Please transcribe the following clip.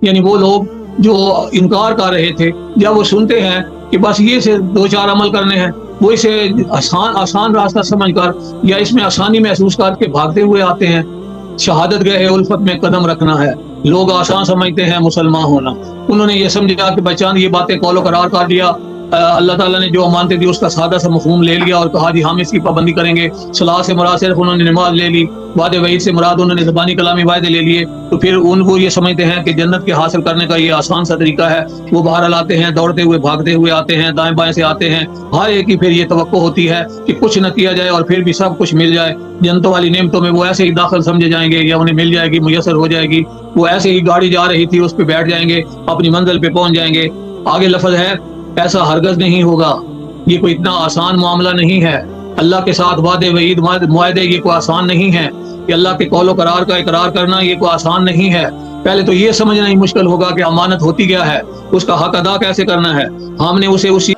یعنی وہ لوگ جو انکار کر رہے تھے، جب وہ سنتے ہیں کہ بس یہ سے دو چار عمل کرنے ہیں، وہ اسے آسان راستہ سمجھ کر یا اس میں آسانی محسوس کر کے بھاگتے ہوئے آتے ہیں۔ شہادت گاہ الفت میں قدم رکھنا ہے، لوگ آسان سمجھتے ہیں مسلمان ہونا۔ انہوں نے یہ سمجھا کہ بچان یہ باتیں قول و قرار کر لیا، اللہ تعالیٰ نے جو امانتیں دی اس کا سادہ سا مفہوم لے لیا اور کہا جی ہم اس کی پابندی کریں گے۔ صلاح سے مراد صرف انہوں نے نماز لے لی، وعدے وعید سے مراد انہوں نے زبانی کلامی وعدے لے لیے، تو پھر ان کو یہ سمجھتے ہیں کہ جنت کے حاصل کرنے کا یہ آسان سا طریقہ ہے۔ وہ باہر آتے ہیں، دوڑتے ہوئے بھاگتے ہوئے آتے ہیں، دائیں بائیں سے آتے ہیں، ہر ایک کی پھر یہ توقع ہوتی ہے کہ کچھ نہ کیا جائے اور پھر بھی سب کچھ مل جائے۔ جنتوں والی نعمتوں میں وہ ایسے ہی داخل سمجھے جائیں گے یا انہیں مل جائے گی، میسر ہو جائے گی۔ وہ ایسے ہی گاڑی جا رہی تھی اس پہ بیٹھ جائیں گے، اپنی منزل پہ پہنچ جائیں گے۔ آگے لفظ ہے ایسا ہرگز نہیں ہوگا، یہ کوئی اتنا آسان معاملہ نہیں ہے۔ اللہ کے ساتھ وعدے وعید معاہدے یہ کوئی آسان نہیں ہے کہ اللہ کے قول و قرار کا اقرار کرنا یہ کوئی آسان نہیں ہے۔ پہلے تو یہ سمجھنا ہی مشکل ہوگا کہ امانت ہوتی کیا ہے، اس کا حق ادا کیسے کرنا ہے۔ ہم نے اسے اسی